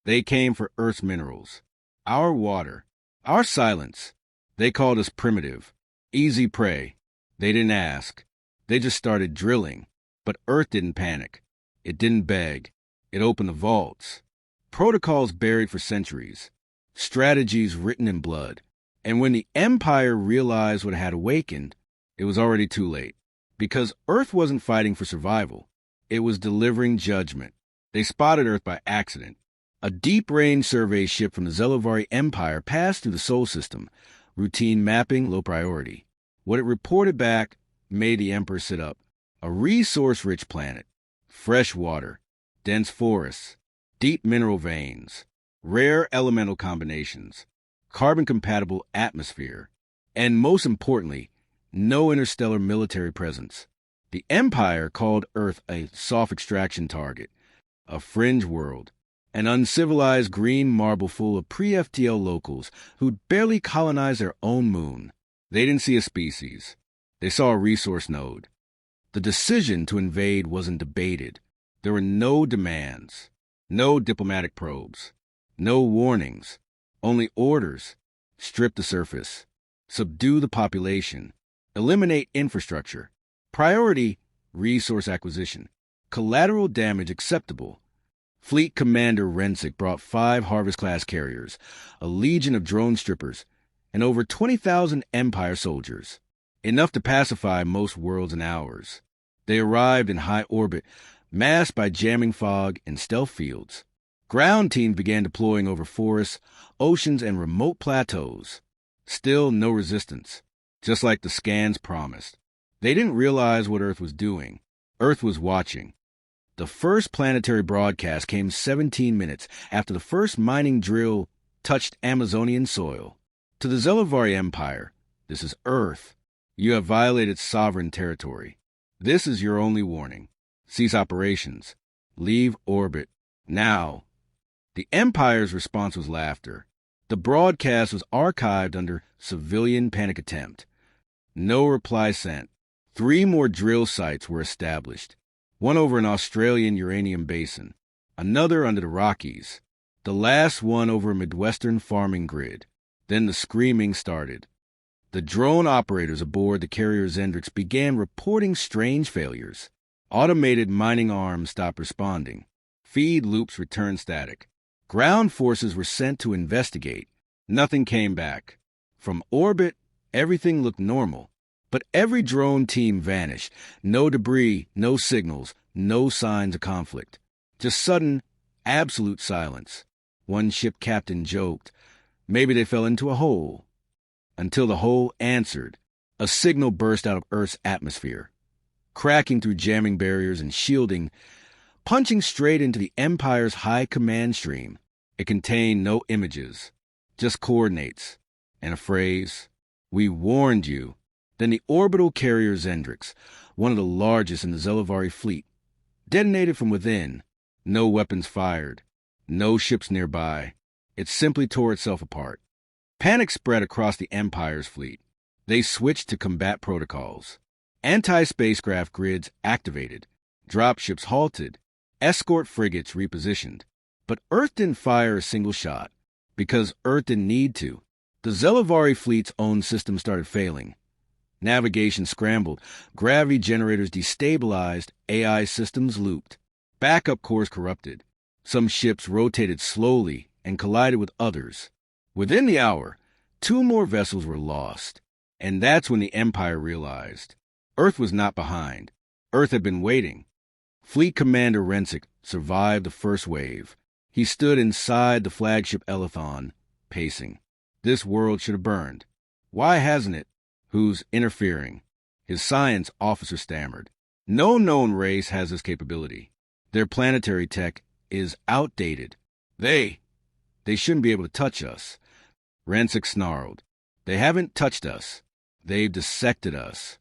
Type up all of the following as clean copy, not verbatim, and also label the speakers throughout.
Speaker 1: They came for Earth's minerals, our water, our silence. They called us primitive, easy prey. They didn't ask. They just started drilling. But Earth didn't panic. It didn't beg. It opened the vaults. Protocols buried for centuries. Strategies written in blood. And when the Empire realized what had awakened, it was already too late. Because Earth wasn't fighting for survival. It was delivering judgment. They spotted Earth by accident. A deep-range survey ship from the Zelavari Empire passed through the Sol system. Routine mapping, low priority. What it reported back made the Emperor sit up. A resource-rich planet. Fresh water. Dense forests. Deep mineral veins. Rare elemental combinations. Carbon-compatible atmosphere. And most importantly, no interstellar military presence. The Empire called Earth a soft extraction target, a fringe world, an uncivilized green marble full of pre-FTL locals who'd barely colonized their own moon. They didn't see a species. They saw a resource node. The decision to invade wasn't debated. There were no demands, no diplomatic probes, no warnings, only orders. Strip the surface, subdue the population, eliminate infrastructure. Priority, resource acquisition. Collateral damage acceptable. Fleet Commander Rensick brought 5 Harvest-class carriers, a legion of drone strippers, and over 20,000 Empire soldiers. Enough to pacify most worlds in hours. They arrived in high orbit, masked by jamming fog and stealth fields. Ground teams began deploying over forests, oceans, and remote plateaus. Still no resistance, just like the scans promised. They didn't realize what Earth was doing. Earth was watching. The first planetary broadcast came 17 minutes after the first mining drill touched Amazonian soil. To the Zelavari Empire, this is Earth. You have violated sovereign territory. This is your only warning. Cease operations. Leave orbit. Now. The Empire's response was laughter. The broadcast was archived under civilian panic attempt. No reply sent. 3 more drill sites were established. One over an Australian uranium basin. Another under the Rockies. The last one over a Midwestern farming grid. Then the screaming started. The drone operators aboard the carrier Zendrix began reporting strange failures. Automated mining arms stopped responding. Feed loops returned static. Ground forces were sent to investigate. Nothing came back. From orbit, everything looked normal. But every drone team vanished. No debris, no signals, no signs of conflict. Just sudden, absolute silence. One ship captain joked, maybe they fell into a hole. Until the hole answered. A signal burst out of Earth's atmosphere, cracking through jamming barriers and shielding, punching straight into the Empire's high command stream. It contained no images, just coordinates, and a phrase, "We warned you." Then the orbital carrier Zendrix, one of the largest in the Zelavari fleet, detonated from within. No weapons fired, no ships nearby. It simply tore itself apart. Panic spread across the Empire's fleet. They switched to combat protocols. Anti-spacecraft grids activated. Dropships halted. Escort frigates repositioned. But Earth didn't fire a single shot, because Earth didn't need to. The Zelavari fleet's own system started failing. Navigation scrambled, gravity generators destabilized, AI systems looped. Backup cores corrupted. Some ships rotated slowly and collided with others. Within the hour, 2 more vessels were lost. And that's when the Empire realized. Earth was not behind. Earth had been waiting. Fleet Commander Rensick survived the first wave. He stood inside the flagship Elethon, pacing. This world should have burned. Why hasn't it? Who's interfering? His science officer stammered. No known race has this capability. Their planetary tech is outdated. They shouldn't be able to touch us. Rensick snarled. They haven't touched us. They've dissected us.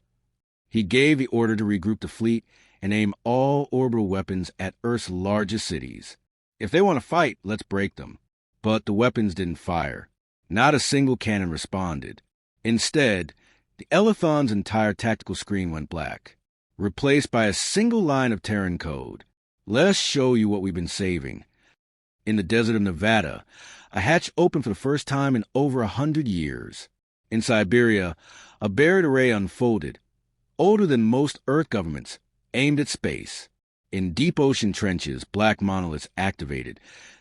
Speaker 1: He gave the order to regroup the fleet and aim all orbital weapons at Earth's largest cities. If they want to fight, let's break them. But the weapons didn't fire. Not a single cannon responded. Instead, the Elethon's entire tactical screen went black, replaced by a single line of Terran code. Let us show you what we've been saving. In the desert of Nevada, a hatch opened for the first time in over 100 years. In Siberia, a buried array unfolded, older than most Earth governments, aimed at space. In deep ocean trenches, black monoliths activated.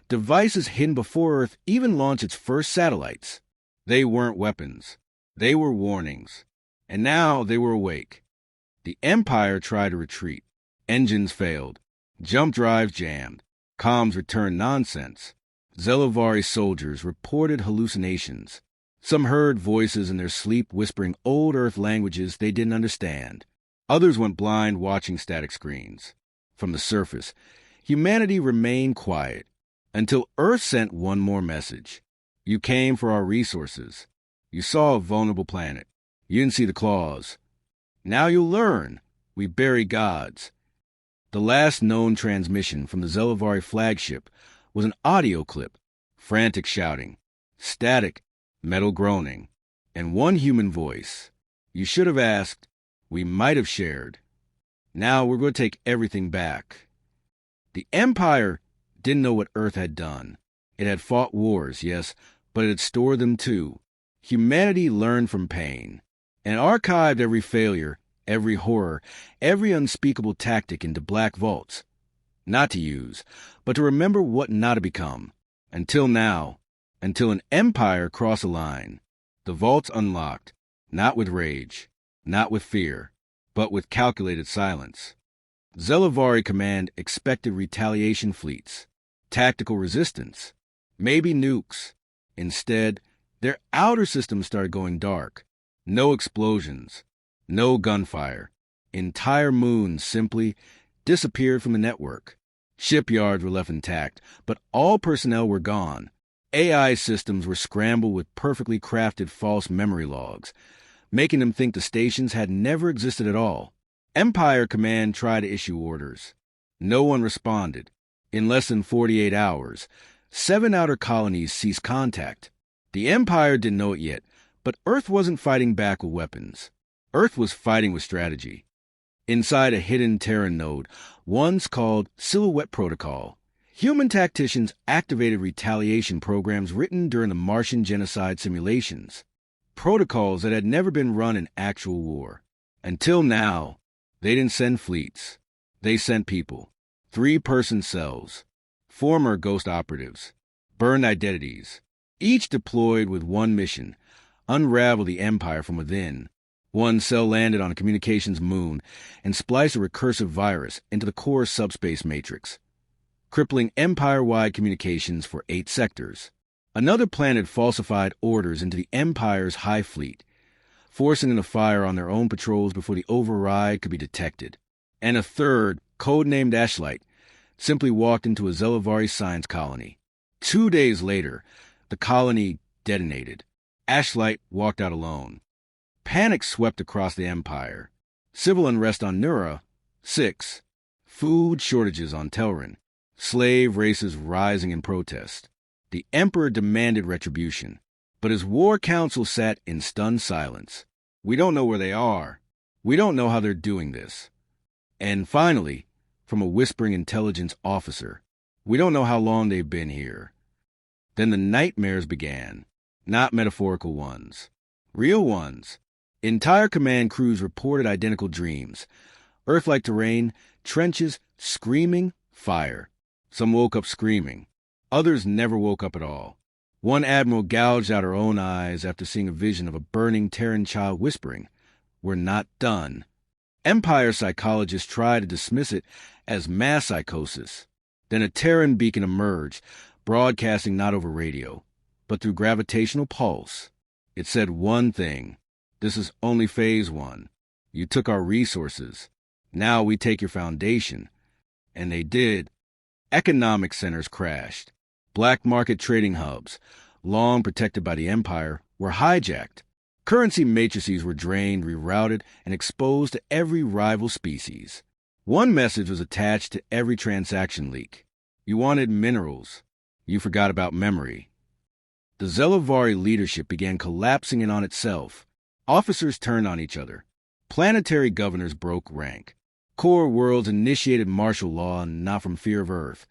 Speaker 1: Devices hidden before Earth even launched its first satellites. They weren't weapons. They were warnings. And now they were awake. The Empire tried to retreat. Engines failed. Jump drives jammed. Comms returned nonsense. Zelavari soldiers reported hallucinations. Some heard voices in their sleep whispering old Earth languages they didn't understand. Others went blind watching static screens. From the surface, humanity remained quiet until Earth sent one more message. You came for our resources. You saw a vulnerable planet. You didn't see the claws. Now you'll learn. We bury gods. The last known transmission from the Zelavari flagship was an audio clip, frantic shouting, static, metal groaning, and one human voice. You should have asked. We might have shared. Now we're going to take everything back. The Empire didn't know what Earth had done. It had fought wars, yes, but it had stored them too. Humanity learned from pain and archived every failure, every horror, every unspeakable tactic into black vaults. Not to use, but to remember what not to become. Until now, until an empire crossed a line. The vaults unlocked, not with rage, not with fear, but with calculated silence. Zelavari Command expected retaliation fleets, tactical resistance, maybe nukes. Instead, their outer systems started going dark. No explosions, no gunfire. Entire moons simply disappeared from the network. Shipyards were left intact, but all personnel were gone. AI systems were scrambled with perfectly crafted false memory logs, making them think the stations had never existed at all. Empire Command tried to issue orders. No one responded. In less than 48 hours, 7 outer colonies ceased contact. The Empire didn't know it yet, but Earth wasn't fighting back with weapons. Earth was fighting with strategy. Inside a hidden Terran node, once called Silhouette Protocol, human tacticians activated retaliation programs written during the Martian genocide simulations. Protocols that had never been run in actual war. Until now, they didn't send fleets. They sent people. 3-person cells. Former ghost operatives. Burned identities. Each deployed with one mission: unravel the Empire from within. One cell landed on a communications moon and spliced a recursive virus into the core subspace matrix, crippling Empire-wide communications for 8 sectors. Another planet falsified orders into the Empire's high fleet, forcing them to fire on their own patrols before the override could be detected. And a third, codenamed Ashlight, simply walked into a Zelavari science colony. 2 days later, the colony detonated. Ashlight walked out alone. Panic swept across the Empire. Civil unrest on Nura. 6. Food shortages on Telrin. Slave races rising in protest. The Emperor demanded retribution, but his war council sat in stunned silence. We don't know where they are. We don't know how they're doing this. And finally, from a whispering intelligence officer, we don't know how long they've been here. Then the nightmares began, not metaphorical ones, real ones. Entire command crews reported identical dreams. Earth-like terrain, trenches, screaming, fire. Some woke up screaming. Others never woke up at all. One admiral gouged out her own eyes after seeing a vision of a burning Terran child whispering, "We're not done." Empire psychologists tried to dismiss it as mass psychosis. Then a Terran beacon emerged, broadcasting not over radio, but through gravitational pulse. It said one thing: this is only phase 1. You took our resources. Now we take your foundation. And they did. Economic centers crashed. Black market trading hubs, long protected by the Empire, were hijacked. Currency matrices were drained, rerouted, and exposed to every rival species. One message was attached to every transaction leak. You wanted minerals. You forgot about memory. The Zelavari leadership began collapsing in on itself. Officers turned on each other. Planetary governors broke rank. Core worlds initiated martial law not from fear of Earth,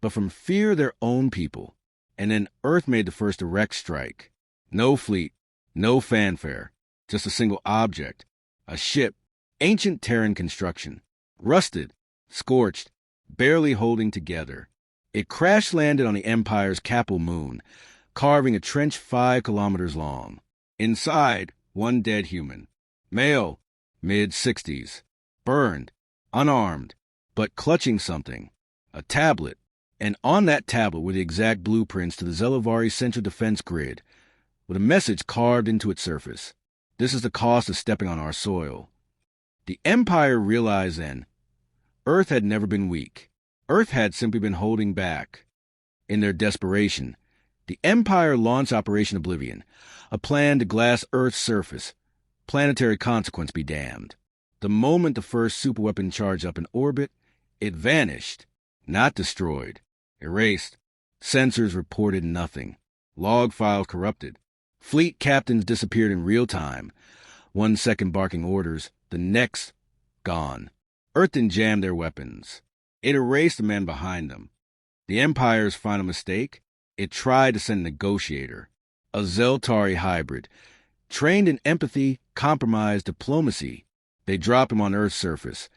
Speaker 1: but from fear of their own people. And then Earth made the first direct strike. No fleet, no fanfare, just a single object, a ship, ancient Terran construction, rusted, scorched, barely holding together. It crash-landed on the Empire's Capel moon, carving a trench 5 kilometers long. Inside, one dead human. Male, mid-60s. Burned, unarmed, but clutching something. A tablet. And on that tablet were the exact blueprints to the Zelavari Central Defense Grid, with a message carved into its surface. This is the cost of stepping on our soil. The Empire realized then, Earth had never been weak. Earth had simply been holding back. In their desperation, the Empire launched Operation Oblivion, a plan to glass Earth's surface. Planetary consequence be damned. The moment the first superweapon charged up in orbit, it vanished, not destroyed, erased. Sensors reported nothing. Log files corrupted. Fleet captains disappeared in real time. 1 second barking orders, the next, gone. Earth didn't jam their weapons. It erased the man behind them. The Empire's final mistake? It tried to send a negotiator. A Zeltari hybrid. Trained in empathy, compromise, diplomacy. They dropped him on Earth's surface,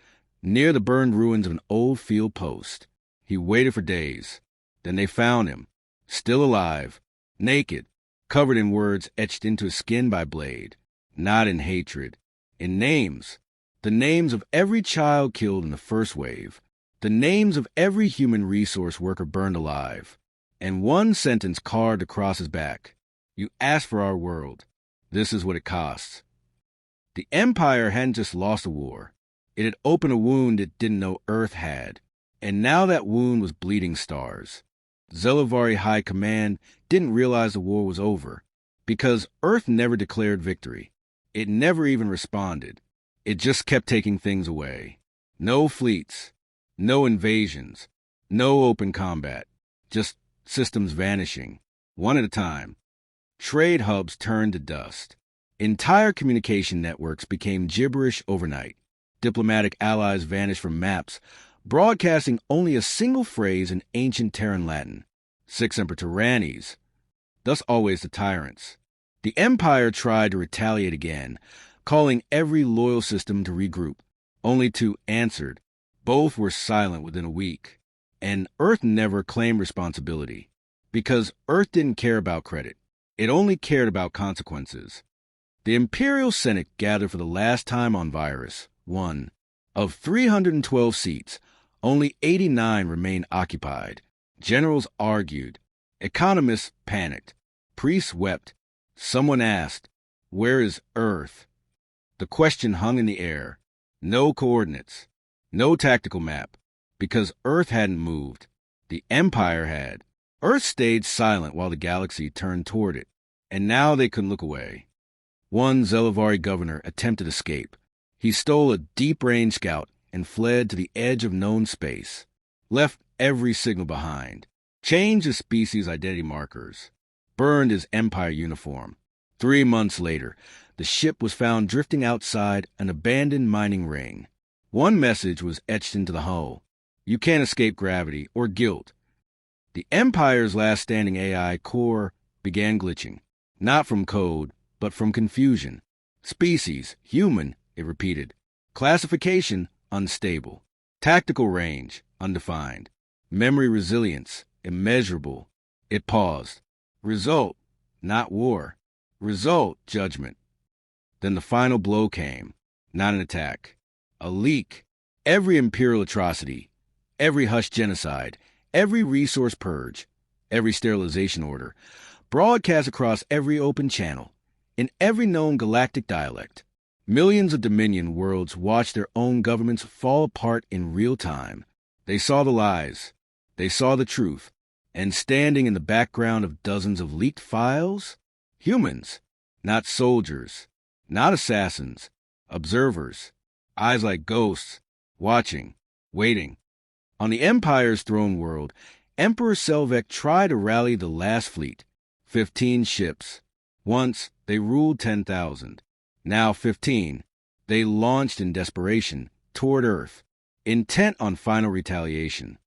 Speaker 1: near the burned ruins of an old field post. He waited for days. Then they found him, still alive, naked, covered in words etched into his skin by Blade. Not in hatred. In names. The names of every child killed in the first wave. The names of every human resource worker burned alive. And one sentence carved across his back. You asked for our world. This is what it costs. The Empire hadn't just lost a war. It had opened a wound it didn't know Earth had. And now that wound was bleeding stars. Zelavari High Command didn't realize the war was over, because Earth never declared victory. It never even responded. It just kept taking things away. No fleets, no invasions, no open combat, just systems vanishing, one at a time. Trade hubs turned to dust. Entire communication networks became gibberish overnight. Diplomatic allies vanished from maps, broadcasting only a single phrase in ancient Terran Latin, Six Imperatoranies, thus always the tyrants. The Empire tried to retaliate again, calling every loyal system to regroup. Only 2 answered. Both were silent within a week. And Earth never claimed responsibility, because Earth didn't care about credit. It only cared about consequences. The Imperial Senate gathered for the last time on Virus. 1. Of 312 seats, only 89 remained occupied. Generals argued. Economists panicked. Priests wept. Someone asked, "Where is Earth?" The question hung in the air. No coordinates. No tactical map. Because Earth hadn't moved. The Empire had. Earth stayed silent while the galaxy turned toward it. And now they couldn't look away. One Zelavari governor attempted escape. He stole a deep-range scout and fled to the edge of known space. Left every signal behind. Changed his species identity markers. Burned his Empire uniform. 3 months later, the ship was found drifting outside an abandoned mining ring. One message was etched into the hull. You can't escape gravity or guilt. The Empire's last standing AI core began glitching. Not from code, but from confusion. Species, human, it repeated. Classification, unstable. Tactical range, undefined. Memory resilience, immeasurable. It paused. Result, not war. Result, judgment. Then the final blow came. Not an attack. A leak. Every imperial atrocity. Every hushed genocide. Every resource purge. Every sterilization order. Broadcast across every open channel. In every known galactic dialect. Millions of Dominion worlds watched their own governments fall apart in real time. They saw the lies. They saw the truth. And standing in the background of dozens of leaked files? Humans. Not soldiers. Not assassins. Observers. Eyes like ghosts. Watching. Waiting. On the Empire's throne world, Emperor Selvek tried to rally the last fleet. 15 ships. Once, they ruled 10,000. Now 15. They launched in desperation toward Earth, intent on final retaliation.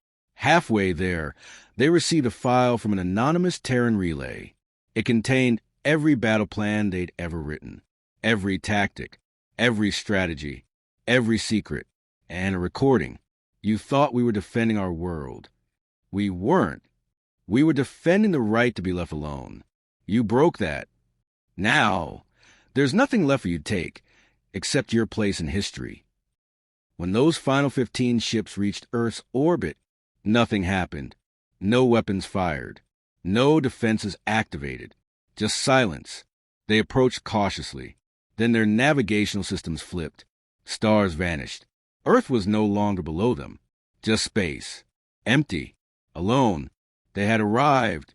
Speaker 1: Halfway there, they received a file from an anonymous Terran relay. It contained every battle plan they'd ever written, every tactic, every strategy, every secret, and a recording. You thought we were defending our world. We weren't. We were defending the right to be left alone. You broke that. Now, there's nothing left for you to take, except your place in history. When those final 15 ships reached Earth's orbit, nothing happened. No weapons fired. No defenses activated. Just silence. They approached cautiously. Then their navigational systems flipped. Stars vanished. Earth was no longer below them. Just space. Empty. Alone. They had arrived.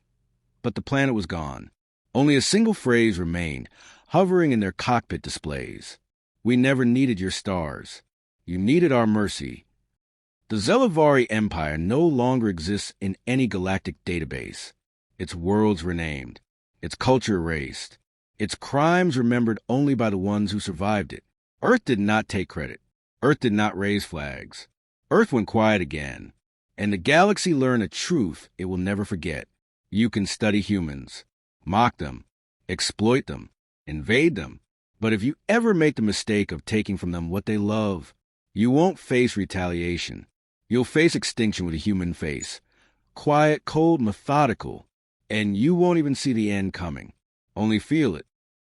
Speaker 1: But the planet was gone. Only a single phrase remained, hovering in their cockpit displays. We never needed your stars. You needed our mercy. The Zelavari Empire no longer exists in any galactic database. Its worlds renamed. Its culture erased. Its crimes remembered only by the ones who survived it. Earth did not take credit. Earth did not raise flags. Earth went quiet again. And the galaxy learned a truth it will never forget. You can study humans, mock them, exploit them, invade them. But if you ever make the mistake of taking from them what they love, you won't face retaliation. You'll face extinction with a human face. Quiet, cold, methodical. And you won't even see the end coming. Only feel it.